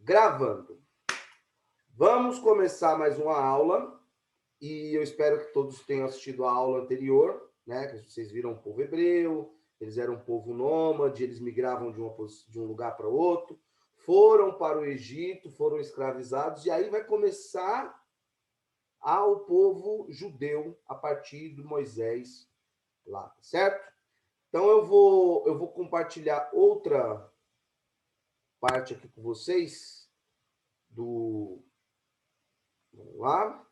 Gravando. Vamos começar mais uma aula e eu espero que todos tenham assistido a aula anterior, né? Que vocês viram o povo hebreu, eles eram um povo nômade, eles migravam de um lugar para outro, foram para o Egito, foram escravizados e aí vai começar ao povo judeu a partir de Moisés lá, certo? Então eu vou compartilhar outra parte aqui com vocês do... Vamos lá.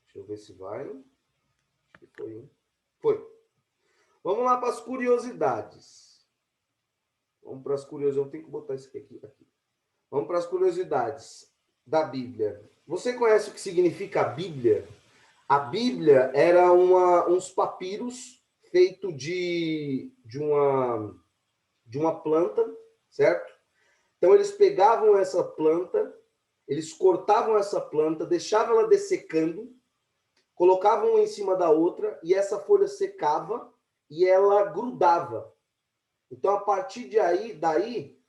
Deixa eu ver se vai. Acho que foi, hein? Foi. Vamos lá para as curiosidades. Vamos para as curiosidades. Eu tenho que botar isso aqui. Vamos para as curiosidades da Bíblia. Você conhece o que significa a Bíblia? A Bíblia era uns papiros feitos de uma planta, certo? Então, eles pegavam essa planta, eles cortavam essa planta, deixavam ela dessecando, colocavam uma em cima da outra, e essa folha secava e ela grudava. Então, a partir daí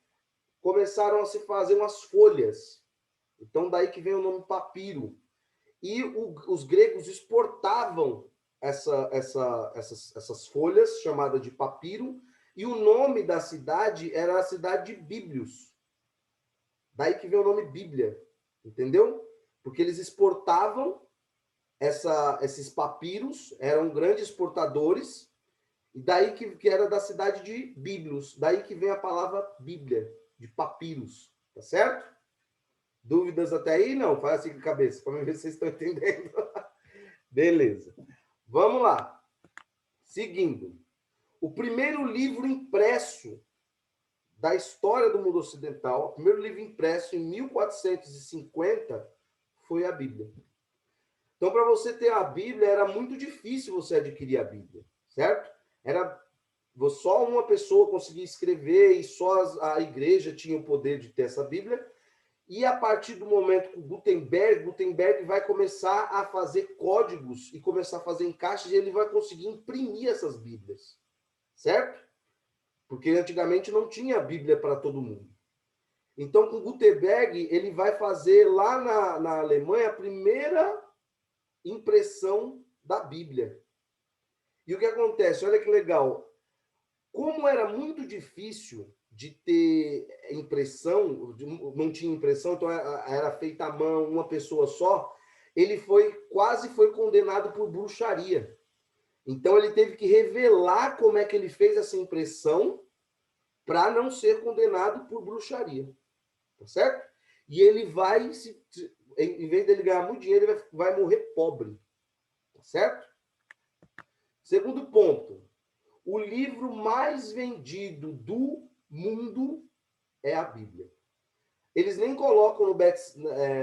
começaram a se fazer umas folhas. Então, daí que vem o nome papiro. E os gregos exportavam essas folhas, chamadas de papiro, e o nome da cidade era a cidade de Bíblios. Daí que vem o nome Bíblia, entendeu? Porque eles exportavam esses papiros, eram grandes exportadores, e daí que era da cidade de Bíblios, daí que vem a palavra Bíblia, de papiros, tá certo? Dúvidas até aí? Não, faz assim com a cabeça, para ver se vocês estão entendendo. Beleza. Vamos lá. Seguindo. O primeiro livro impresso da história do mundo ocidental, o primeiro livro impresso em 1450 foi a Bíblia. Então, para você ter a Bíblia, era muito difícil você adquirir a Bíblia, certo? Era só uma pessoa conseguia escrever e só a igreja tinha o poder de ter essa Bíblia. E a partir do momento que Gutenberg vai começar a fazer códigos e começar a fazer encaixes, e ele vai conseguir imprimir essas Bíblias, certo? Porque antigamente não tinha Bíblia para todo mundo. Então, com Gutenberg, ele vai fazer lá na Alemanha a primeira impressão da Bíblia. E o que acontece? Olha que legal. Como era muito difícil de ter impressão, não tinha impressão, então era feita à mão, uma pessoa só, ele quase foi condenado por bruxaria. Então ele teve que revelar como é que ele fez essa impressão para não ser condenado por bruxaria. Tá certo? E ele vai, em vez dele ganhar muito dinheiro, ele vai morrer pobre. Tá certo? Segundo ponto. O livro mais vendido do mundo é a Bíblia. Eles nem colocam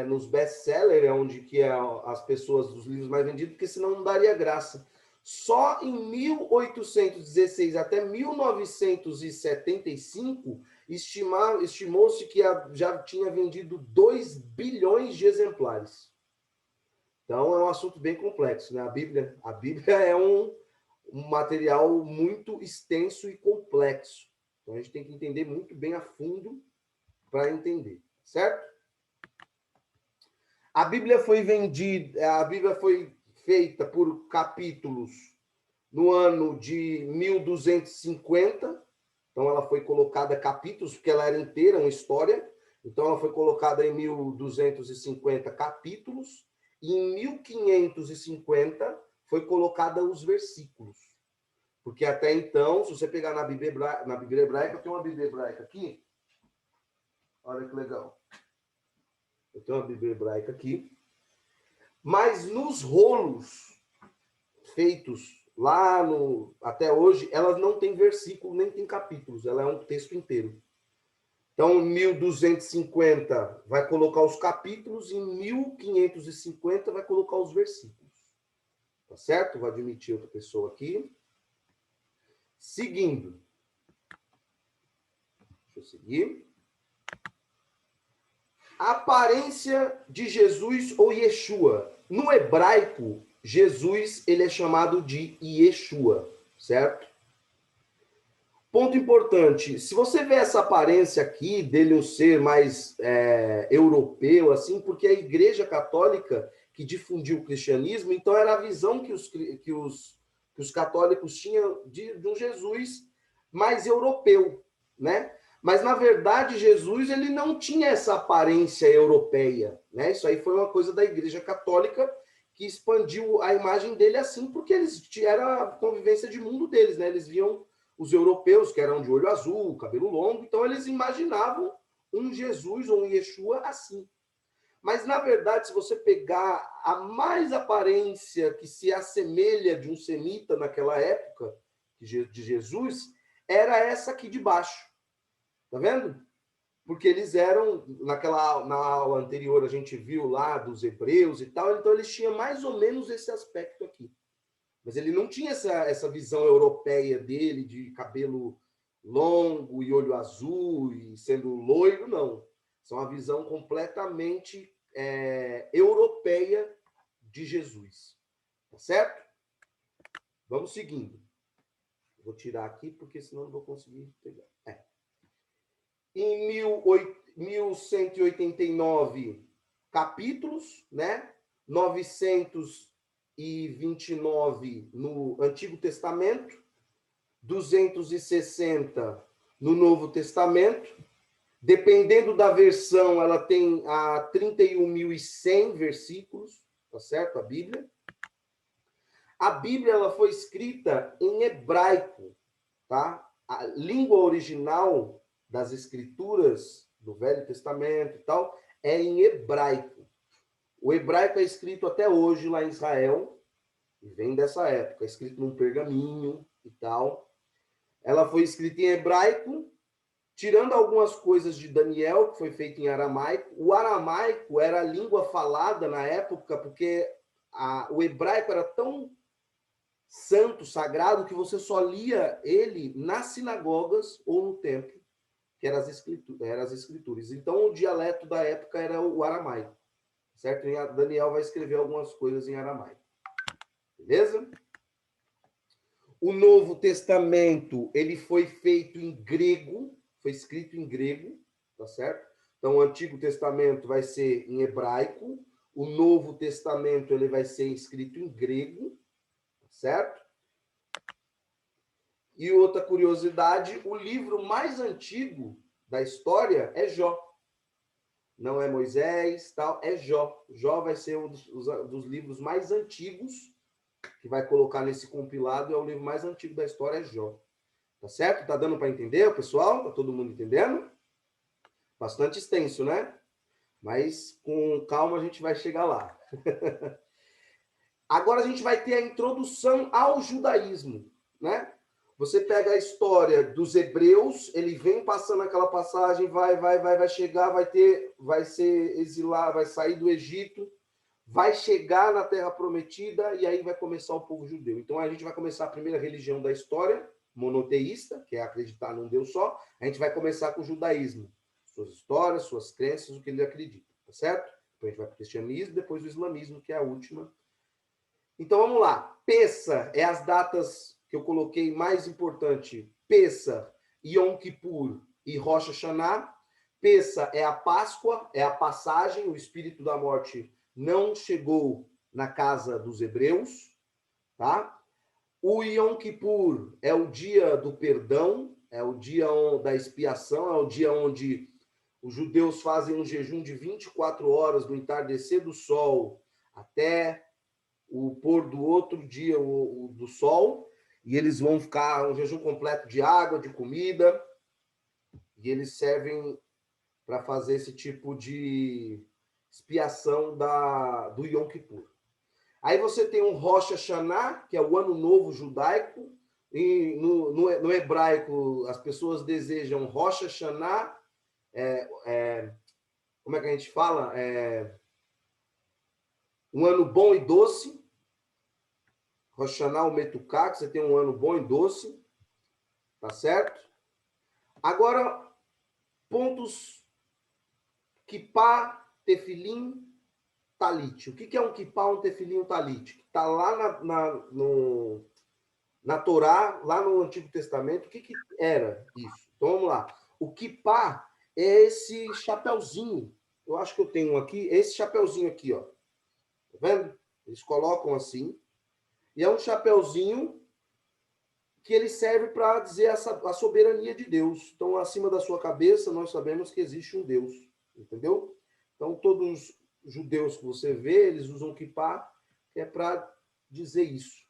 nos best-sellers, onde que é as pessoas dos livros mais vendidos, porque senão não daria graça. Só em 1816 até 1975, estimou-se que já tinha vendido 2 bilhões de exemplares. Então, é um assunto bem complexo, né? A Bíblia é um material muito extenso e complexo. Então, a gente tem que entender muito bem a fundo para entender, certo? A Bíblia foi feita por capítulos no ano de 1250. Então, ela foi colocada capítulos, porque ela era inteira, uma história. Então, ela foi colocada em 1250 capítulos. E em 1550 foi colocada os versículos. Porque até então, se você pegar na Bíblia Hebraica, eu tenho uma Bíblia Hebraica aqui. Olha que legal. Eu tenho uma Bíblia Hebraica aqui. Mas nos rolos feitos lá até hoje, ela não tem versículo, nem tem capítulos. Ela é um texto inteiro. Então, em 1250 vai colocar os capítulos, e em 1550 vai colocar os versículos. Tá certo? Vou admitir outra pessoa aqui. Seguindo. Deixa eu seguir. A aparência de Jesus ou Yeshua. No hebraico, Jesus ele é chamado de Yeshua, certo? Ponto importante, se você vê essa aparência aqui dele um ser mais europeu, assim, porque a Igreja Católica que difundiu o cristianismo, então era a visão que os católicos tinham de um Jesus mais europeu, né? Mas, na verdade, Jesus ele não tinha essa aparência europeia, né? Isso aí foi uma coisa da Igreja Católica que expandiu a imagem dele assim, porque era a convivência de mundo deles, né? Eles viam os europeus, que eram de olho azul, cabelo longo, então eles imaginavam um Jesus ou um Yeshua assim. Mas, na verdade, se você pegar a mais aparência que se assemelha de um semita naquela época, de Jesus, era essa aqui de baixo. Tá vendo? Porque eles eram, na aula anterior a gente viu lá dos hebreus e tal, então eles tinham mais ou menos esse aspecto aqui. Mas ele não tinha essa visão europeia dele, de cabelo longo e olho azul e sendo loiro, não. Isso é uma visão completamente europeia de Jesus. Tá certo? Vamos seguindo. Vou tirar aqui, porque senão não vou conseguir pegar. Em 1189 capítulos, né? 929 no Antigo Testamento, 260 no Novo Testamento. Dependendo da versão, ela tem a 31.100 versículos, tá certo? A Bíblia. A Bíblia ela foi escrita em hebraico, tá? A língua original das escrituras do Velho Testamento e tal é em hebraico. O hebraico é escrito até hoje lá em Israel, e vem dessa época, é escrito num pergaminho e tal. Ela foi escrita em hebraico, tirando algumas coisas de Daniel, que foi feito em aramaico. O aramaico era a língua falada na época, porque o hebraico era tão santo, sagrado, que você só lia ele nas sinagogas ou no templo, que eram as escrituras. Então, o dialeto da época era o aramaico, certo? E Daniel vai escrever algumas coisas em aramaico. Beleza? O Novo Testamento, ele foi feito em grego, foi escrito em grego, tá certo? Então, o Antigo Testamento vai ser em hebraico, o Novo Testamento ele vai ser escrito em grego, tá certo? E outra curiosidade, o livro mais antigo da história é Jó. Não é Moisés, tal, é Jó. Jó vai ser um dos livros mais antigos que vai colocar nesse compilado, é o livro mais antigo da história, é Jó. Tá certo? Tá dando para entender, pessoal? Tá todo mundo entendendo? Bastante extenso, né? Mas com calma a gente vai chegar lá. Agora a gente vai ter a introdução ao judaísmo, né? Você pega a história dos hebreus, ele vem passando aquela passagem, vai chegar, vai ser exilado, vai sair do Egito, vai chegar na Terra Prometida e aí vai começar o povo judeu. Então a gente vai começar a primeira religião da história, monoteísta, que é acreditar num Deus só. A gente vai começar com o judaísmo, suas histórias, suas crenças, o que ele acredita, tá certo? Depois a gente vai para o cristianismo, depois o islamismo, que é a última. Então vamos lá. Pessa é as datas que eu coloquei mais importante. Pessa, Yom Kippur e Rosh Hashanah. Pessa é a Páscoa, é a passagem, o espírito da morte não chegou na casa dos hebreus, tá? O Yom Kippur é o dia do perdão, é o dia da expiação, é o dia onde os judeus fazem um jejum de 24 horas do entardecer do sol até o pôr do outro dia do sol, e eles vão ficar um jejum completo de água, de comida, e eles servem para fazer esse tipo de expiação do Yom Kippur. Aí você tem um Rosh Hashanah, que é o Ano Novo Judaico, e no hebraico as pessoas desejam Rosh Hashanah, como é que a gente fala? Um ano bom e doce, Rosh Hashanah, o Metuká, que você tem um ano bom e doce, tá certo? Agora, pontos Kippá, Tefilim, Talit. O que é um Kippá, um Tefilim, um Talit? Está lá na Torá, lá no Antigo Testamento, o que, que era isso? Então vamos lá. O kippá é esse chapeuzinho. Eu acho que eu tenho aqui, esse chapeuzinho aqui, ó. Tá vendo? Eles colocam assim. E é um chapeuzinho que ele serve para dizer a soberania de Deus. Então, acima da sua cabeça, nós sabemos que existe um Deus. Entendeu? Então, todos os judeus que você vê, eles usam kippá, que é para dizer isso.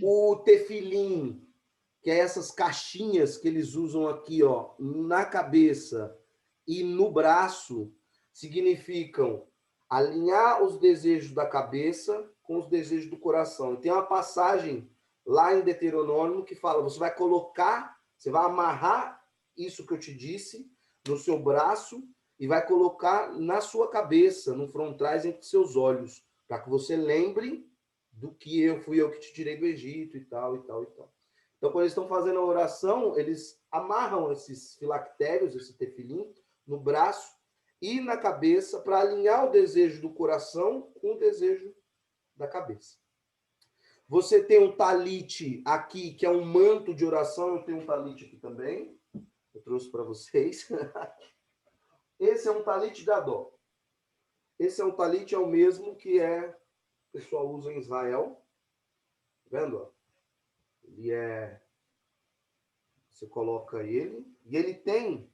O tefilim, que é essas caixinhas que eles usam aqui, ó, na cabeça e no braço, significam alinhar os desejos da cabeça com os desejos do coração. E tem uma passagem lá em Deuteronômio que fala, você vai colocar, você vai amarrar isso que eu te disse no seu braço e vai colocar na sua cabeça, no frontais entre seus olhos, para que você lembre do que fui eu que te tirei do Egito e tal, e tal, e tal. Então, quando eles estão fazendo a oração, eles amarram esses filactérios, esse tefilim, no braço e na cabeça para alinhar o desejo do coração com o desejo da cabeça. Você tem um talite aqui, que é um manto de oração. Eu tenho um talite aqui também. Eu trouxe para vocês. Esse é um talite gadol. Esse é um talite, é o mesmo que o pessoal usa em Israel. Tá vendo? Ele é... Você coloca ele. E ele tem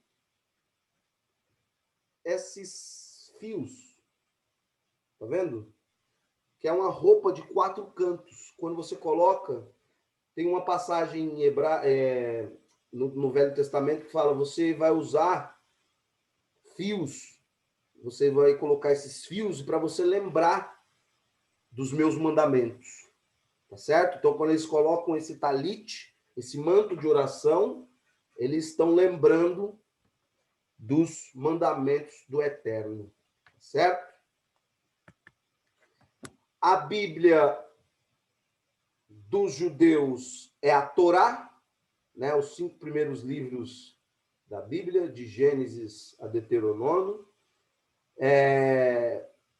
esses fios. Tá vendo? Que é uma roupa de 4 cantos. Quando você coloca, tem uma passagem no Velho Testamento que fala, você vai usar fios, você vai colocar esses fios para você lembrar dos meus mandamentos. Tá certo? Então, quando eles colocam esse talite, esse manto de oração, eles estão lembrando dos mandamentos do Eterno. Tá certo? A Bíblia dos judeus é a Torá, né? Os 5 primeiros livros da Bíblia, de Gênesis a Deuteronômio.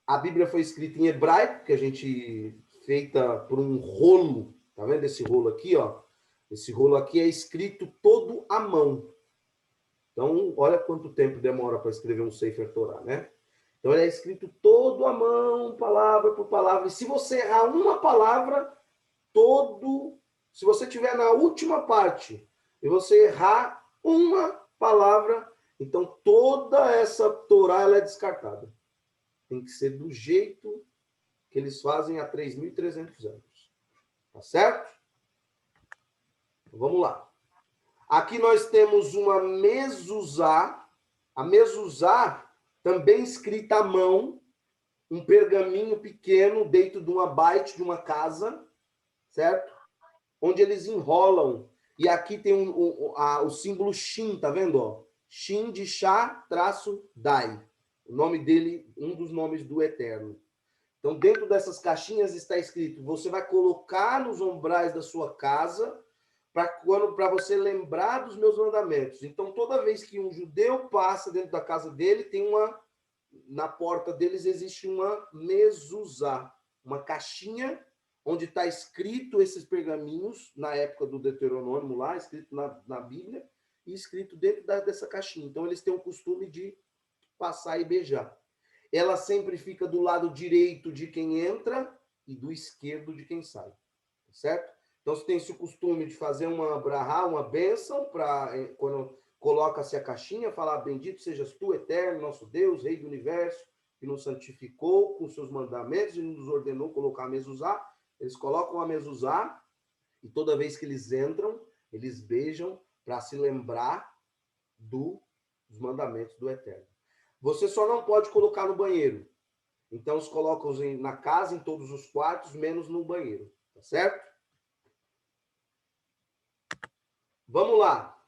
A Bíblia foi escrita em hebraico, que a gente feita por um rolo. Tá vendo esse rolo aqui, ó? Esse rolo aqui é escrito todo à mão. Então, olha quanto tempo demora para escrever um Sefer Torá, né? Então, ele é escrito todo à mão, palavra por palavra. E se você errar uma palavra, se você tiver na última parte e você errar uma palavra, então toda essa Torá ela é descartada. Tem que ser do jeito que eles fazem há 3.300 anos. Tá certo? Então, vamos lá. Aqui nós temos uma mezuzá. A mezuzá também escrita à mão, um pergaminho pequeno dentro de uma baite de uma casa, certo? Onde eles enrolam. E aqui tem o símbolo Shin, tá vendo? Ó? Shin de chá, traço, dai. O nome dele, um dos nomes do Eterno. Então, dentro dessas caixinhas está escrito, você vai colocar nos umbrais da sua casa para você lembrar dos meus mandamentos. Então, toda vez que um judeu passa dentro da casa dele, na porta deles existe uma mezuzá, uma caixinha onde está escrito esses pergaminhos, na época do Deuteronômio lá, escrito na Bíblia, e escrito dentro dessa caixinha. Então, eles têm o costume de passar e beijar. Ela sempre fica do lado direito de quem entra e do esquerdo de quem sai. Certo? Então, você tem esse costume de fazer uma brahá, uma bênção, quando coloca-se a caixinha, falar, bendito sejas tu, eterno, nosso Deus, Rei do Universo, que nos santificou com seus mandamentos e nos ordenou colocar a mezuzá. Eles colocam a mezuzá e toda vez que eles entram, eles beijam para se lembrar dos mandamentos do Eterno. Você só não pode colocar no banheiro. Então, eles colocam na casa, em todos os quartos, menos no banheiro. Tá certo? Vamos lá.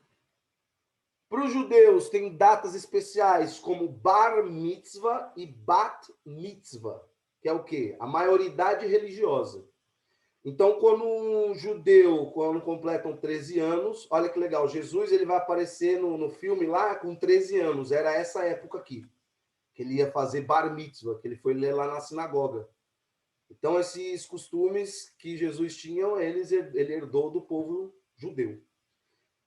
Para os judeus, tem datas especiais como Bar Mitzvah e Bat Mitzvah, que é o quê? A maioridade religiosa. Então, quando um judeu, quando completam 13 anos, olha que legal, Jesus ele vai aparecer no filme lá com 13 anos, era essa época aqui, que ele ia fazer Bar Mitzvah, que ele foi ler lá na sinagoga. Então, esses costumes que Jesus tinha, ele herdou do povo judeu.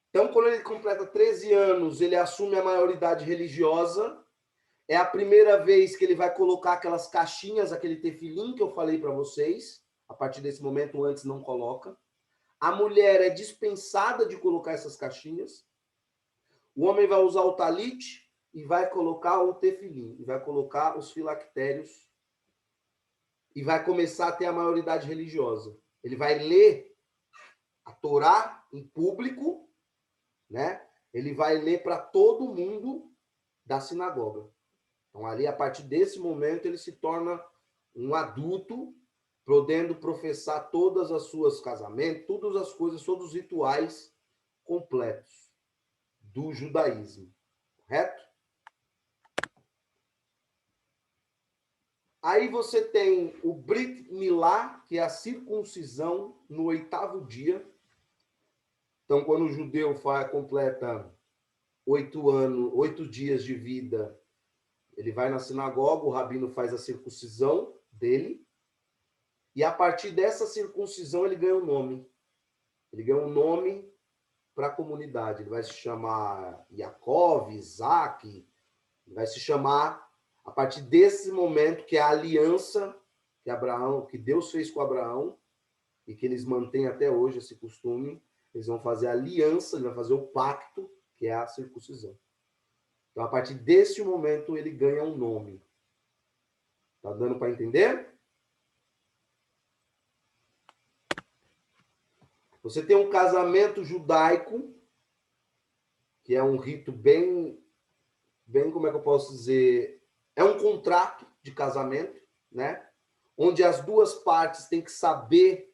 Então, quando ele completa 13 anos, ele assume a maioridade religiosa. É a primeira vez que ele vai colocar aquelas caixinhas, aquele tefilim que eu falei para vocês. A partir desse momento, antes não coloca. A mulher é dispensada de colocar essas caixinhas. O homem vai usar o talite e vai colocar o tefilim, e vai colocar os filactérios, e vai começar a ter a maioridade religiosa. Ele vai ler a Torá em público, né? Ele vai ler para todo mundo da sinagoga. Então, ali, a partir desse momento, ele se torna um adulto, podendo professar todas as suas casamentos, todas as coisas, todos os rituais completos do judaísmo. Correto? Aí você tem o Brit Milá, que é a circuncisão no 8º dia. Então, quando o judeu completa 8 dias de vida, ele vai na sinagoga, o rabino faz a circuncisão dele, e a partir dessa circuncisão ele ganha um nome. Ele ganha um nome para a comunidade. Ele vai se chamar Yaakov, Isaac, ele vai se chamar a partir desse momento, que é a aliança que Deus fez com Abraão, e que eles mantêm até hoje esse costume. Eles vão fazer a aliança, ele vai fazer o pacto, que é a circuncisão. Então, a partir desse momento, ele ganha um nome. Tá dando para entender? Você tem um casamento judaico, que é um rito bem, como é que eu posso dizer? É um contrato de casamento, né? Onde as duas partes têm que saber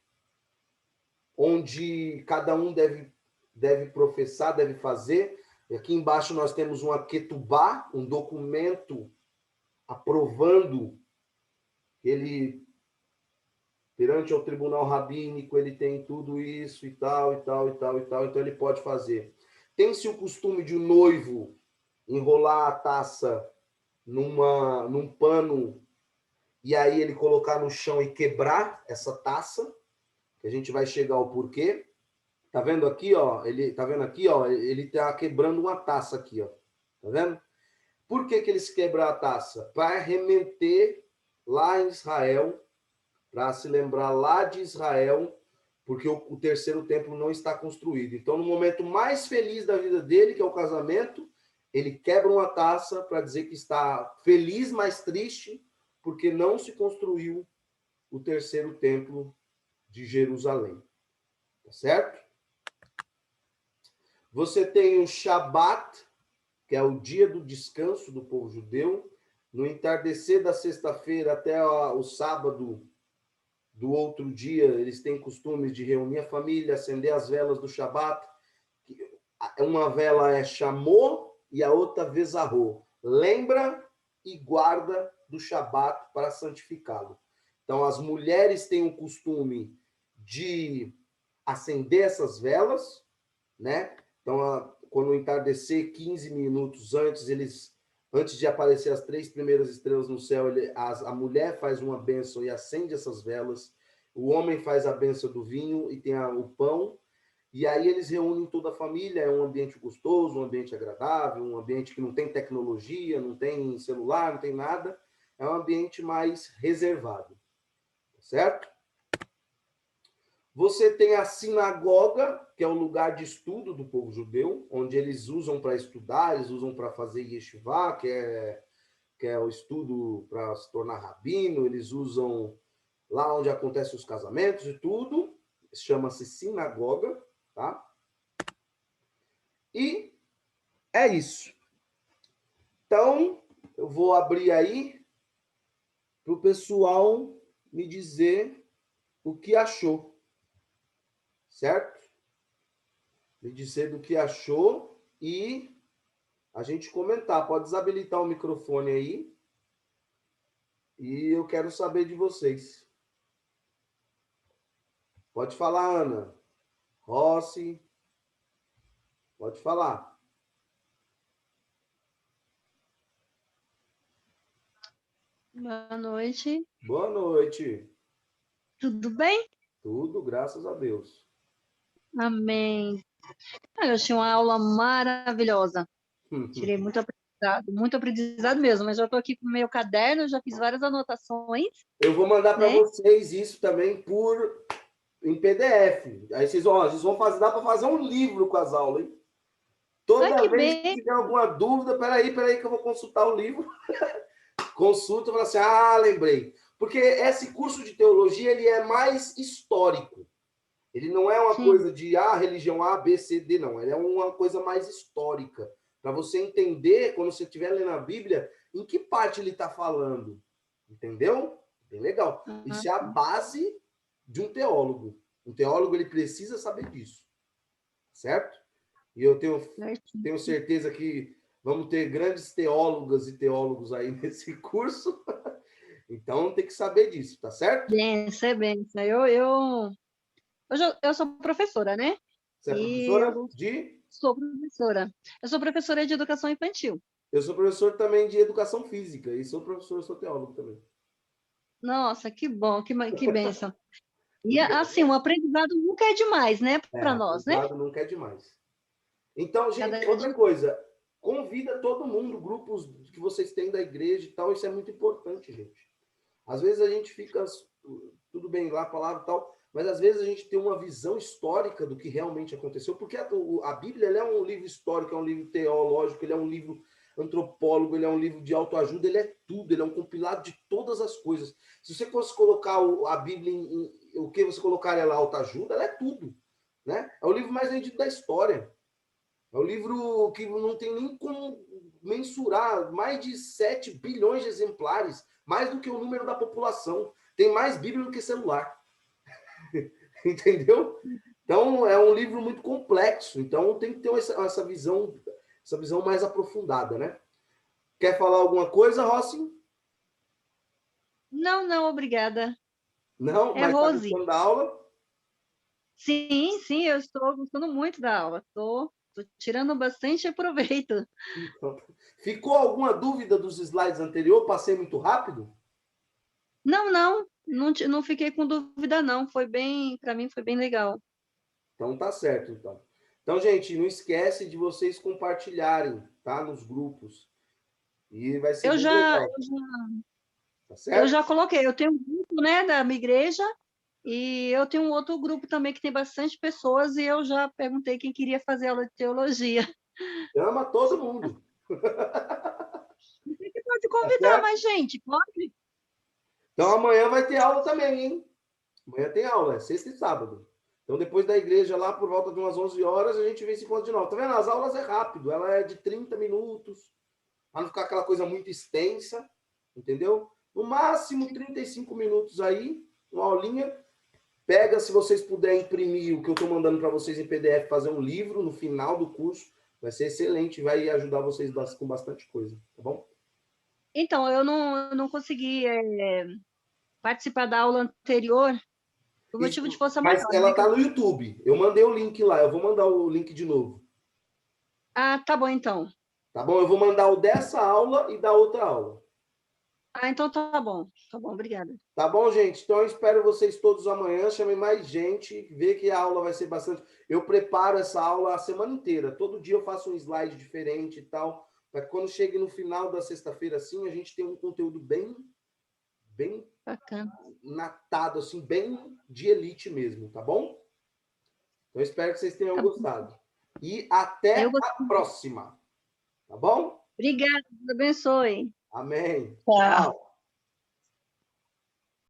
onde cada um deve professar, deve fazer. E aqui embaixo nós temos uma ketubá, um documento aprovando que ele, perante ao tribunal rabínico, ele tem tudo isso e tal, e tal, e tal, e tal, então ele pode fazer. Tem-se o costume de o noivo enrolar a taça num pano e aí ele colocar no chão e quebrar essa taça, que a gente vai chegar ao porquê. Tá vendo aqui, ó? Ele tá quebrando uma taça aqui, ó. Tá vendo? Por que eles quebram a taça? Para remeter lá em Israel, para se lembrar lá de Israel, porque o terceiro templo não está construído. Então, no momento mais feliz da vida dele, que é o casamento, ele quebra uma taça para dizer que está feliz, mas triste, porque não se construiu o terceiro templo de Jerusalém. Tá certo? Você tem o Shabat, que é o dia do descanso do povo judeu. No entardecer da sexta-feira até o sábado do outro dia, eles têm costumes de reunir a família, acender as velas do Shabat. Uma vela é Chamor e a outra Vezarro. Lembra e guarda do Shabat para santificá-lo. Então, as mulheres têm o costume de acender essas velas, né? Então, quando entardecer, 15 minutos antes de aparecer as 3 primeiras estrelas no céu, a mulher faz uma bênção e acende essas velas, o homem faz a bênção do vinho e tem o pão, e aí eles reúnem toda a família, é um ambiente gostoso, um ambiente agradável, um ambiente que não tem tecnologia, não tem celular, não tem nada, é um ambiente mais reservado, certo? Você tem a sinagoga, que é o lugar de estudo do povo judeu, onde eles usam para estudar, eles usam para fazer yeshivá, que é o estudo para se tornar rabino, eles usam lá onde acontecem os casamentos e tudo, chama-se sinagoga, tá? E é isso. Então, eu vou abrir aí para o pessoal me dizer o que achou, certo? Me dizer do que achou e a gente comentar. Pode desabilitar o microfone aí. E eu quero saber de vocês. Pode falar, Ana. Rossi. Pode falar. Boa noite. Boa noite. Tudo bem? Tudo, graças a Deus. Amém. Eu achei uma aula maravilhosa. Tirei muito aprendizado mesmo, mas já estou aqui com o meu caderno, já fiz várias anotações, Eu vou mandar para né? vocês isso também em PDF. Aí vocês vão fazer, dá para fazer um livro com as aulas, hein? Ai, Toda que vez que bem. tiver alguma dúvida, peraí que eu vou consultar o livro. Consulta e fala assim, ah, lembrei. Porque esse curso de teologia, ele é mais histórico. Ele não é uma Sim. coisa de religião A, B, C, D, não. Ele é uma coisa mais histórica. Para você entender, quando você estiver lendo a Bíblia, em que parte ele está falando. Entendeu? Bem legal. Isso é a base de um teólogo. Um teólogo, ele precisa saber disso. Certo? E eu tenho certeza que vamos ter grandes teólogas e teólogos aí nesse curso. Então, tem que saber disso, tá certo? Benção, é benção. Eu sou professora, né? Você é E professora eu de... sou professora. Eu sou professora de educação infantil. Eu sou professor também de educação física e sou teólogo também. Nossa, que bom, que bênção. E assim, o aprendizado nunca é demais, né, para nós, né? Aprendizado nunca é demais. Então, Cada gente, outra dia. coisa, convida todo mundo, grupos que vocês têm da igreja e tal, isso é muito importante, gente. Às vezes a gente fica, tudo bem lá, a palavra e tal, mas às vezes a gente tem uma visão histórica do que realmente aconteceu, porque a Bíblia é um livro histórico, é um livro teológico, ele é um livro antropólogo, ele é um livro de autoajuda, ele é tudo, ele é um compilado de todas as coisas. Se você fosse colocar a Bíblia o que você colocaria lá, autoajuda, ela é tudo. Né? É o livro mais vendido da história. É o livro que não tem nem como mensurar, mais de 7 bilhões de exemplares, mais do que o número da população. Tem mais Bíblia do que celular. Entendeu? Então, é um livro muito complexo. Então, tem que ter essa visão mais aprofundada, né? Quer falar alguma coisa, Rossi? Não, não, obrigada. Não? É Mas está Rose. gostando da aula? Sim, sim, eu estou gostando muito da aula. Estou tirando bastante proveito. Então, ficou alguma dúvida dos slides anteriores? Passei muito rápido? Não fiquei com dúvida, não. Para mim foi bem legal. Então tá certo, então. Então, gente, não esquece de vocês compartilharem, tá? Nos grupos. E vai ser Eu bem já, legal, eu já, tá eu certo? já coloquei. Eu tenho um grupo, né, da minha igreja e eu tenho um outro grupo também que tem bastante pessoas e eu já perguntei quem queria fazer aula de teologia. Chama todo mundo, Você pode tá convidar certo? mais gente, pode? Então amanhã vai ter aula também, hein? Amanhã tem aula, é sexta e sábado. Então depois da igreja, lá por volta de umas 11 horas, a gente vem se encontrar de novo. Tá vendo? As aulas é rápido, ela é de 30 minutos, para não ficar aquela coisa muito extensa, entendeu? No máximo 35 minutos aí, uma aulinha. Pega, se vocês puderem imprimir o que eu estou mandando para vocês em PDF, fazer um livro no final do curso, vai ser excelente, vai ajudar vocês com bastante coisa, tá bom? Então, eu não consegui participar da aula anterior por motivo de força Mas maior, ela né? tá no YouTube. Eu mandei o link lá, eu vou mandar o link de novo. Ah, tá bom, então. Tá bom? Eu vou mandar o dessa aula e da outra aula. Ah, então tá bom. Tá bom, obrigada. Tá bom, gente? Então eu espero vocês todos amanhã. Chamem mais gente, vê que a aula vai ser bastante. Eu preparo essa aula a semana inteira. Todo dia eu faço um slide diferente e tal, para que quando chegue no final da sexta-feira, assim, a gente tenha um conteúdo bem Bacana. natado, assim, bem de elite mesmo, tá bom? Então espero que vocês tenham Tá bom. gostado. E Eu até a gostei. próxima, tá bom? Obrigada, Deus abençoe. Amém. Tá. Tchau.